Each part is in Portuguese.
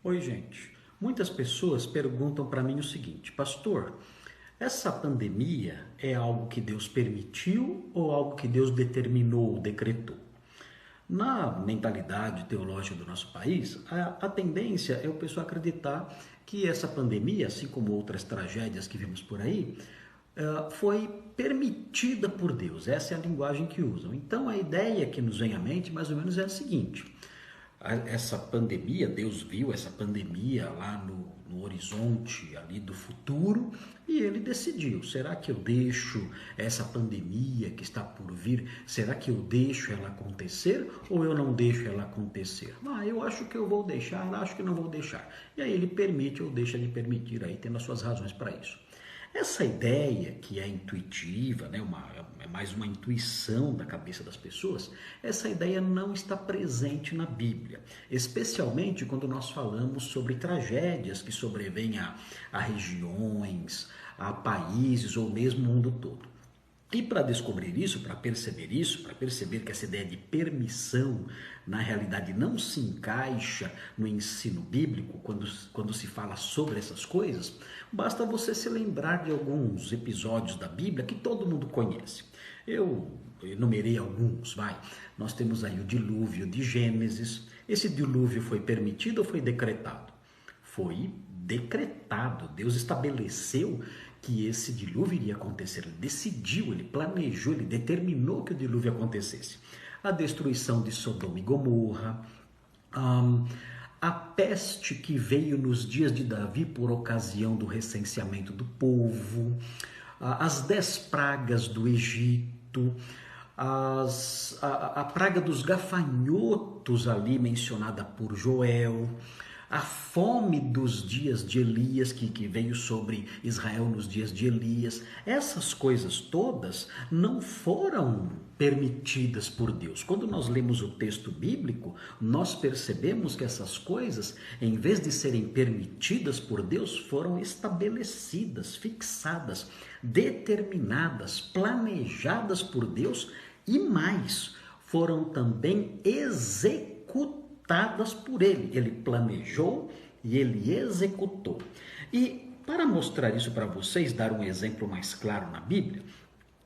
Oi, gente. Muitas pessoas perguntam para mim o seguinte: pastor, essa pandemia é algo que Deus permitiu ou algo que Deus determinou, decretou? Na mentalidade teológica do nosso país, a tendência é o pessoal acreditar que essa pandemia, assim como outras tragédias que vimos por aí, foi permitida por Deus. Essa é a linguagem que usam. Então, a ideia que nos vem à mente, mais ou menos, é a seguinte: essa pandemia, Deus viu essa pandemia lá no horizonte ali do futuro e ele decidiu, será que eu deixo essa pandemia que está por vir, será que eu deixo ela acontecer ou eu não deixo ela acontecer? Eu acho que eu vou deixar, acho que não vou deixar. E aí ele permite ou deixa de permitir, aí tendo as suas razões para isso. Essa ideia que é intuitiva, né, é mais uma intuição da cabeça das pessoas, essa ideia não está presente na Bíblia, especialmente quando nós falamos sobre tragédias que sobrevêm a regiões, a países ou mesmo o mundo todo. E para descobrir isso, para perceber que essa ideia de permissão na realidade não se encaixa no ensino bíblico quando se fala sobre essas coisas, basta você se lembrar de alguns episódios da Bíblia que todo mundo conhece. Eu enumerei alguns, vai. Nós temos aí o dilúvio de Gênesis. Esse dilúvio foi permitido ou foi decretado? Foi decretado. Deus estabeleceu que esse dilúvio iria acontecer. Ele decidiu, ele planejou, ele determinou que o dilúvio acontecesse. A destruição de Sodoma e Gomorra, a peste que veio nos dias de Davi por ocasião do recenseamento do povo, as 10 pragas do Egito, a praga dos gafanhotos ali mencionada por Joel, a fome dos dias de Elias, que veio sobre Israel nos dias de Elias. Essas coisas todas não foram permitidas por Deus. Quando nós lemos o texto bíblico, nós percebemos que essas coisas, em vez de serem permitidas por Deus, foram estabelecidas, fixadas, determinadas, planejadas por Deus e mais, foram também executadas por ele. Ele planejou e ele executou. E para mostrar isso para vocês, dar um exemplo mais claro na Bíblia,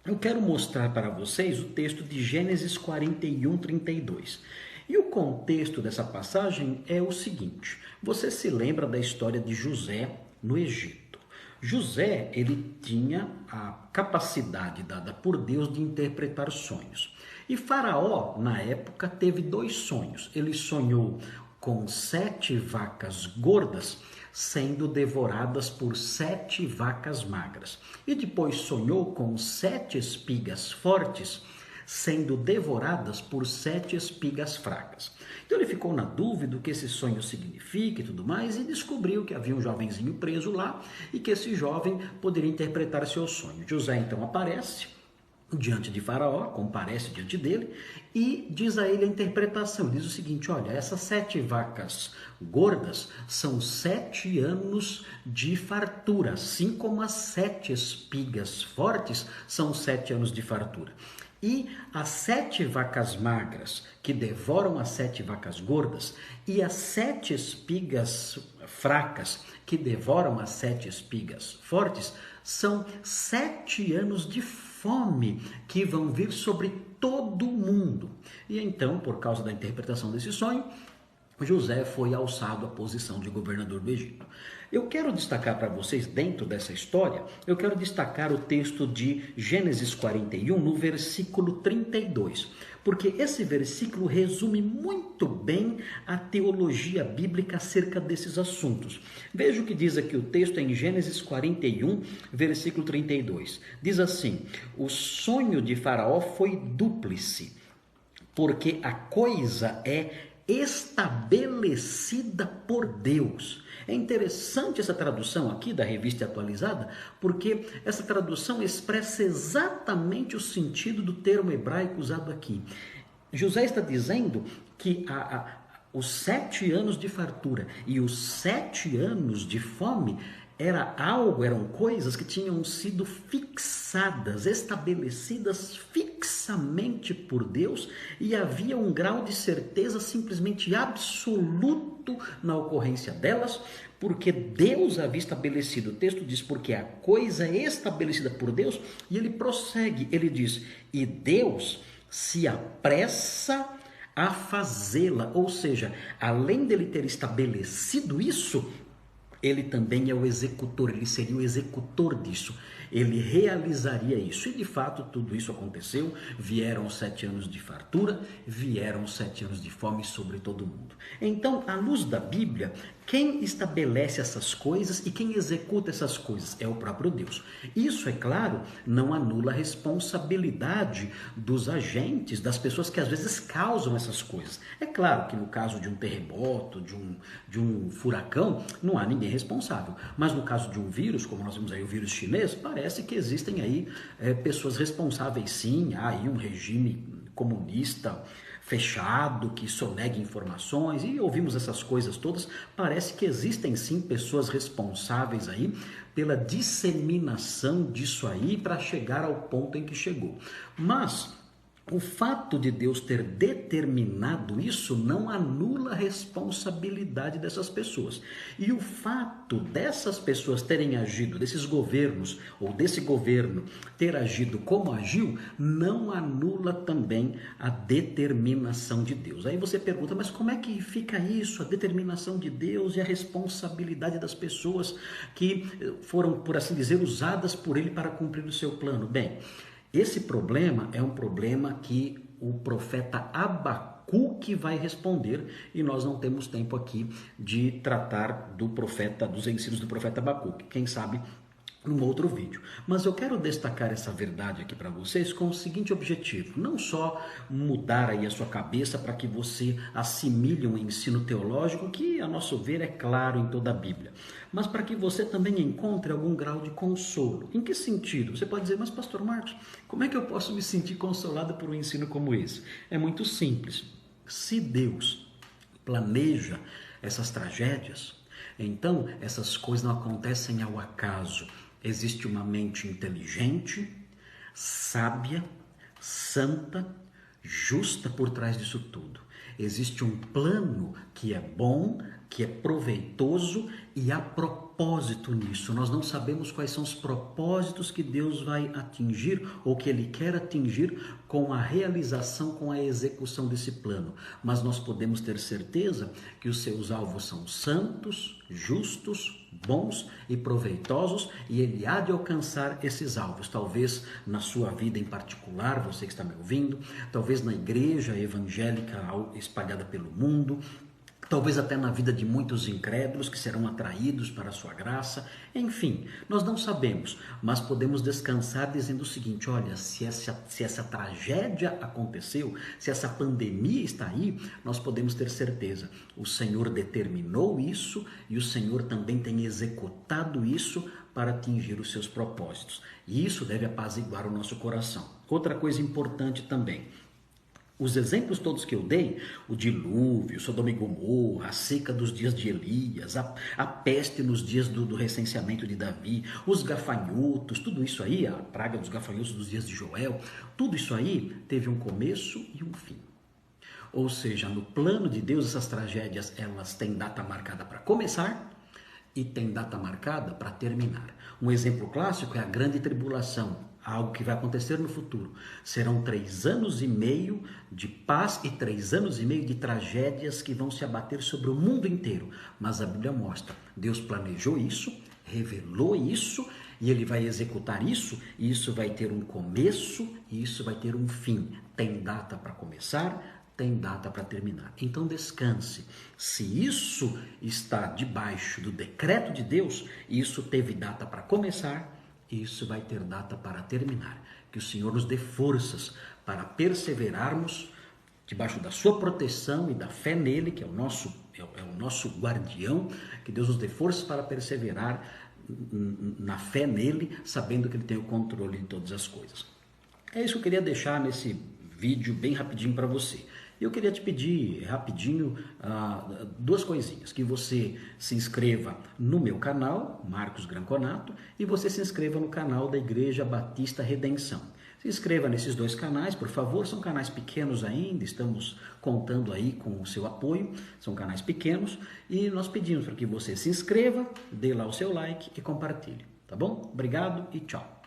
eu quero mostrar para vocês o texto de Gênesis 41, 32. E o contexto dessa passagem é o seguinte: você se lembra da história de José no Egito. José, ele tinha a capacidade dada por Deus de interpretar sonhos. E Faraó, na época, teve 2 sonhos. Ele sonhou com 7 vacas gordas sendo devoradas por 7 vacas magras. E depois sonhou com 7 espigas fortes sendo devoradas por 7 espigas fracas. Então ele ficou na dúvida do que esse sonho significa e tudo mais, e descobriu que havia um jovenzinho preso lá e que esse jovem poderia interpretar seu sonho. José então aparece diante de Faraó, comparece diante dele e diz a ele a interpretação. Diz o seguinte: olha, essas 7 vacas gordas são 7 anos de fartura, assim como as 7 espigas fortes são 7 anos de fartura. E as 7 vacas magras que devoram as 7 vacas gordas e as 7 espigas fracas que devoram as 7 espigas fortes são 7 anos de fome que vão vir sobre todo o mundo. E então, por causa da interpretação desse sonho, José foi alçado à posição de governador do Egito. Eu quero destacar para vocês, dentro dessa história, eu quero destacar o texto de Gênesis 41, no versículo 32, porque esse versículo resume muito bem a teologia bíblica acerca desses assuntos. Veja o que diz aqui o texto em Gênesis 41, versículo 32. Diz assim: o sonho de Faraó foi dúplice, porque a coisa é estabelecida por Deus. É interessante essa tradução aqui da Revista Atualizada, porque essa tradução expressa exatamente o sentido do termo hebraico usado aqui. José está dizendo que os 7 anos de fartura e os 7 anos de fome eram coisas que tinham sido fixadas, estabelecidas fixamente por Deus, e havia um grau de certeza simplesmente absoluto na ocorrência delas, porque Deus havia estabelecido. O texto diz, porque a coisa é estabelecida por Deus, e ele prossegue, ele diz, e Deus se apressa a fazê-la, ou seja, além dele ter estabelecido isso, ele também é o executor, ele seria o executor disso, ele realizaria isso. E de fato tudo isso aconteceu, vieram 7 anos de fartura, vieram 7 anos de fome sobre todo mundo. Então, à luz da Bíblia, quem estabelece essas coisas e quem executa essas coisas é o próprio Deus. Isso, é claro, não anula a responsabilidade dos agentes, das pessoas que às vezes causam essas coisas. É claro que no caso de um terremoto, de um furacão, não há ninguém responsável. Mas no caso de um vírus, como nós vimos aí o vírus chinês, parece que existem aí pessoas responsáveis, sim. Há aí um regime comunista fechado, que sonega informações, e ouvimos essas coisas todas. Parece que existem sim pessoas responsáveis aí pela disseminação disso aí para chegar ao ponto em que chegou. Mas o fato de Deus ter determinado isso não anula a responsabilidade dessas pessoas. E o fato dessas pessoas terem agido, desses governos, ou desse governo ter agido como agiu, não anula também a determinação de Deus. Aí você pergunta, mas como é que fica isso, a determinação de Deus e a responsabilidade das pessoas que foram, por assim dizer, usadas por Ele para cumprir o seu plano? Bem, esse problema é um problema que o profeta Abacuque vai responder, e nós não temos tempo aqui de tratar dos ensinos do profeta Abacuque. Quem sabe num outro vídeo. Mas eu quero destacar essa verdade aqui para vocês com o seguinte objetivo: não só mudar aí a sua cabeça para que você assimile um ensino teológico que, a nosso ver, é claro em toda a Bíblia, mas para que você também encontre algum grau de consolo. Em que sentido? Você pode dizer, mas pastor Marcos, como é que eu posso me sentir consolado por um ensino como esse? É muito simples. Se Deus planeja essas tragédias, então essas coisas não acontecem ao acaso. Existe uma mente inteligente, sábia, santa, justa por trás disso tudo. Existe um plano que é bom, que é proveitoso, e há propósito nisso. Nós não sabemos quais são os propósitos que Deus vai atingir ou que Ele quer atingir com a realização, com a execução desse plano. Mas nós podemos ter certeza que os seus alvos são santos, justos, bons e proveitosos, e Ele há de alcançar esses alvos. Talvez na sua vida em particular, você que está me ouvindo, talvez na igreja evangélica espalhada pelo mundo, talvez até na vida de muitos incrédulos que serão atraídos para a sua graça. Enfim, nós não sabemos, mas podemos descansar dizendo o seguinte: olha, se essa tragédia aconteceu, se essa pandemia está aí, nós podemos ter certeza, o Senhor determinou isso e o Senhor também tem executado isso para atingir os seus propósitos. E isso deve apaziguar o nosso coração. Outra coisa importante também: os exemplos todos que eu dei, o dilúvio, Sodoma e Gomorra, a seca dos dias de Elias, a peste nos dias do recenseamento de Davi, os gafanhotos, tudo isso aí, a praga dos gafanhotos dos dias de Joel, tudo isso aí teve um começo e um fim. Ou seja, no plano de Deus, essas tragédias, elas têm data marcada para começar e tem data marcada para terminar. Um exemplo clássico é a grande tribulação, algo que vai acontecer no futuro. Serão 3 anos e meio de paz e 3 anos e meio de tragédias que vão se abater sobre o mundo inteiro. Mas a Bíblia mostra, Deus planejou isso, revelou isso, e Ele vai executar isso, e isso vai ter um começo, e isso vai ter um fim. Tem data para começar, tem data para terminar. Então descanse. Se isso está debaixo do decreto de Deus, isso teve data para começar, e isso vai ter data para terminar. Que o Senhor nos dê forças para perseverarmos debaixo da sua proteção e da fé nele, que é o nosso guardião. Que Deus nos dê forças para perseverar na fé nele, sabendo que ele tem o controle de todas as coisas. É isso que eu queria deixar nesse vídeo bem rapidinho para você. Eu queria te pedir rapidinho 2 coisinhas: que você se inscreva no meu canal, Marcos Granconato, e você se inscreva no canal da Igreja Batista Redenção. Se inscreva nesses dois canais, por favor, são canais pequenos ainda, estamos contando aí com o seu apoio, são canais pequenos e nós pedimos para que você se inscreva, dê lá o seu like e compartilhe, tá bom? Obrigado e tchau!